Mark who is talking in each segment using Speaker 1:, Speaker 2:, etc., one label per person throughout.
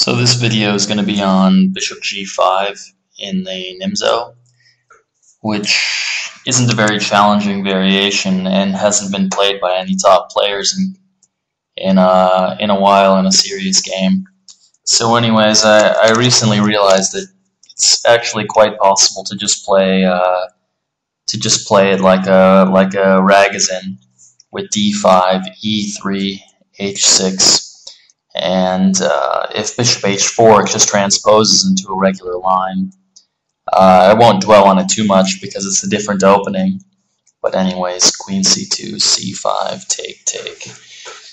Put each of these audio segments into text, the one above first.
Speaker 1: So this video is going to be on bishop g5 in the Nimzo, which isn't a very challenging variation and hasn't been played by any top players in a while in a serious game. So anyways, I recently realized that it's actually quite possible to just play it like a ragazine with d5, e3, h6. And if bishop h4 just transposes into a regular line. I won't dwell on it too much because it's a different opening. But anyways, queen c2, c5, take,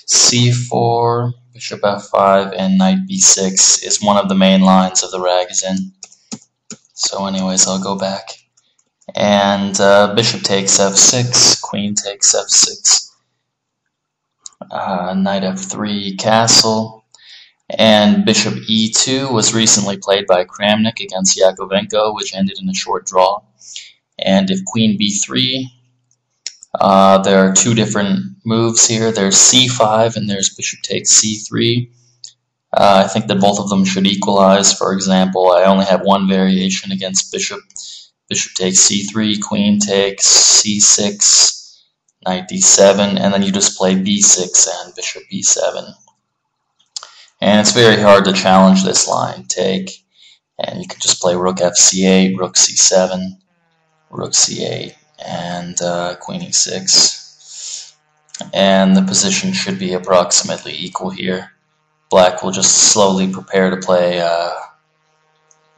Speaker 1: c4, bishop f5, and knight b6 is one of the main lines of the ragazine. So anyways, I'll go back. And bishop takes f6, queen takes f6. Knight f3, castle, and bishop e2 was recently played by Kramnik against Yakovenko, which ended in a short draw. And if queen b3, there are two different moves here. There's c5 and there's bishop takes c3. I think that both of them should equalize. For example, I only have one variation against bishop takes c3, queen takes c6, knight d7, and then you just play b6 and bishop b7. And it's very hard to challenge this line, take, and you can just play rook fc8, rook c7, rook c8, and queen e6. And the position should be approximately equal here. Black will just slowly prepare to play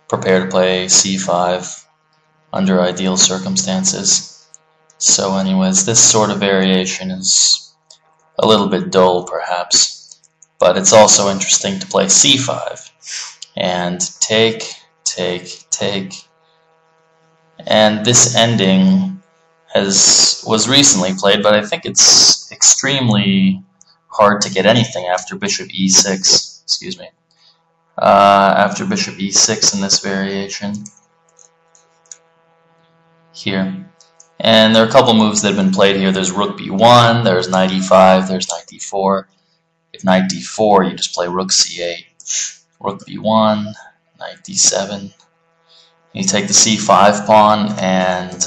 Speaker 1: c5 under ideal circumstances. So anyways, this sort of variation is a little bit dull perhaps, but it's also interesting to play c5 and take, and this ending was recently played, but I think it's extremely hard to get anything after bishop e6, after bishop e6 in this variation here. And there are a couple moves that have been played here. There's rook b1, there's knight e5, there's knight d4. If knight d4, you just play rook c8, rook b1, knight d7. You take the c5 pawn, and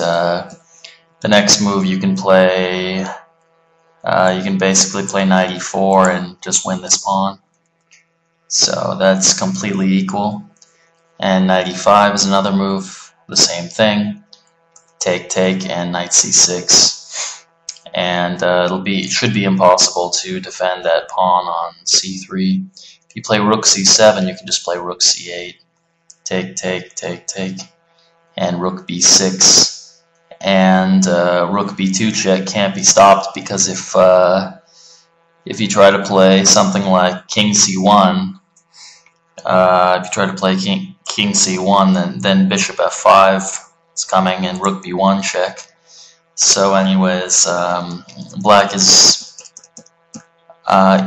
Speaker 1: the next move you can play, you can basically play knight e4 and just win this pawn. So that's completely equal. And knight e5 is another move, the same thing. Take, and knight c6, and it should be impossible to defend that pawn on c3. If you play rook c7, you can just play rook c8, take, and rook b6, and rook b2 check can't be stopped, because if you try to play something like king c1, king c1, then bishop f5. It's coming, and rook b1 check. So anyways, black is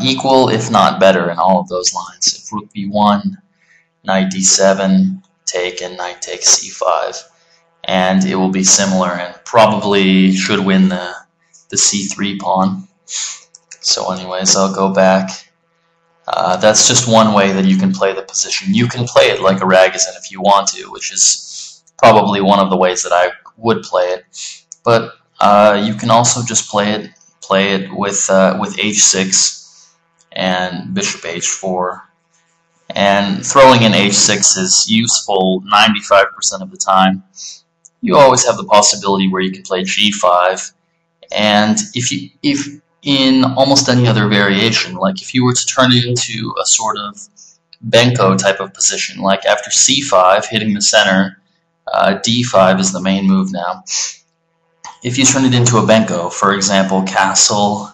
Speaker 1: equal, if not better, in all of those lines. If rook b1, knight d7, take, and knight takes c5. And it will be similar, and probably should win the c3 pawn. So anyways, I'll go back. That's just one way that you can play the position. You can play it like a ragazine if you want to, which is probably one of the ways that I would play it, but you can also just play it with h6 and bishop h4, and throwing in h6 is useful 95% of the time. You always have the possibility where you can play g5, and if in almost any other variation, like if you were to turn it into a sort of Benko type of position, like after c5 hitting the center, d5 is the main move now. If you turn it into a Benko, for example, castle,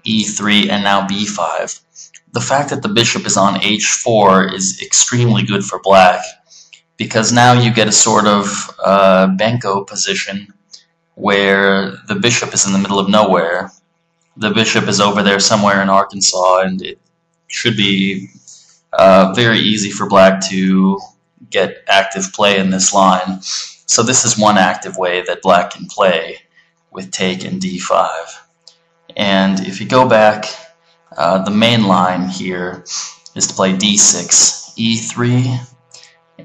Speaker 1: e3, and now b5, the fact that the bishop is on h4 is extremely good for black, because now you get a sort of Benko position where the bishop is in the middle of nowhere. The bishop is over there somewhere in Arkansas, and it should be very easy for black to get active play in this line. So this is one active way that black can play with take and d5. And if you go back, the main line here is to play d6 e3,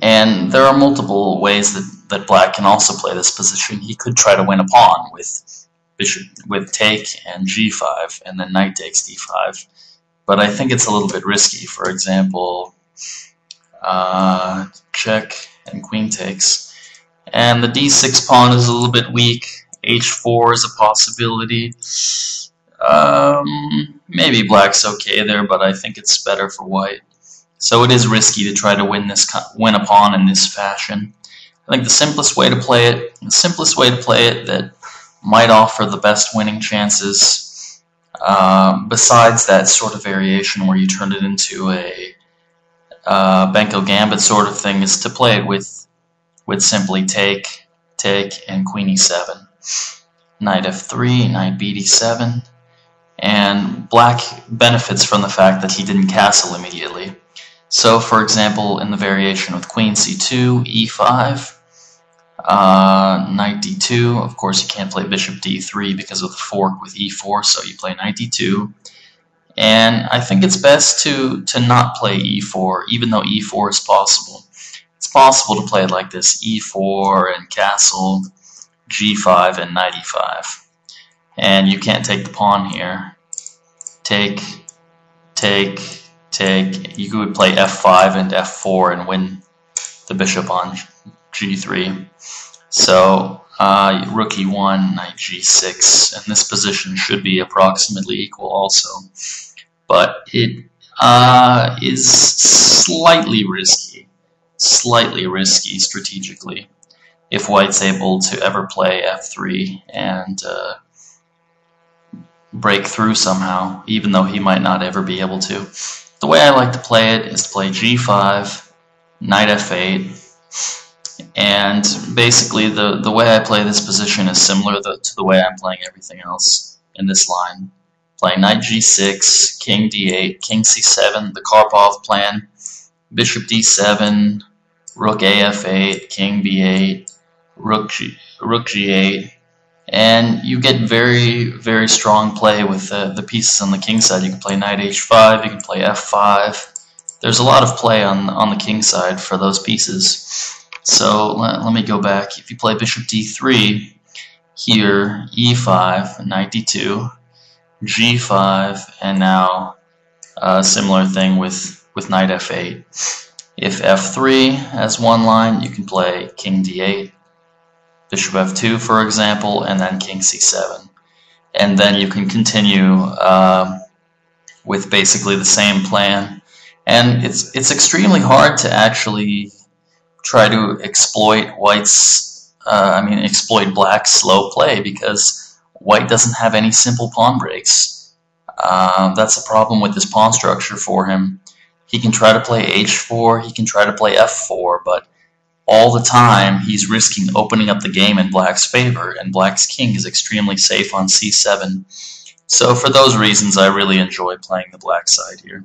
Speaker 1: and there are multiple ways that black can also play this position. He could try to win a pawn with take and g5, and then knight takes d5, but I think it's a little bit risky. For example, check and queen takes, and the d6 pawn is a little bit weak. h4 is a possibility. Maybe black's okay there, but I think it's better for white. So it is risky to try to win a pawn in this fashion. I think the simplest way to play it that might offer the best winning chances, besides that sort of variation where you turn it into a Benko Gambit sort of thing, is to play it with simply take, and queen e7, knight f3, knight bd7, and black benefits from the fact that he didn't castle immediately. So, for example, in the variation with queen c2, e5, knight d2, of course you can't play bishop d3 because of the fork with e4, so you play knight d2. And I think it's best to not play e4, even though e4 is possible. It's possible to play it like this, e4 and castle, g5 and knight e5. And you can't take the pawn here. Take. You could play f5 and f4 and win the bishop on g3. So rook e1, knight g6, and this position should be approximately equal also. But it is slightly risky strategically if white's able to ever play f3 and break through somehow, even though he might not ever be able to. The way I like to play it is to play g5, knight f8, and basically the way I play this position is similar to the way I'm playing everything else in this line. Playing knight g6, king d8, king c7, the Karpov plan, bishop d7, rook af8, king b8, rook g8, and you get very, very strong play with the pieces on the king side. You can play knight h5, you can play f5. There's a lot of play on the king side for those pieces. So let me go back. If you play bishop d3, here e5, knight d2, g5, and now a similar thing with knight f8. If f3 has one line, you can play king d8, bishop f2, for example, and then king c7. And then you can continue with basically the same plan. And it's extremely hard to actually try to exploit exploit black's slow play, because white doesn't have any simple pawn breaks. That's a problem with this pawn structure for him. He can try to play h4, he can try to play f4, but all the time he's risking opening up the game in black's favor, and black's king is extremely safe on c7. So for those reasons, I really enjoy playing the black side here.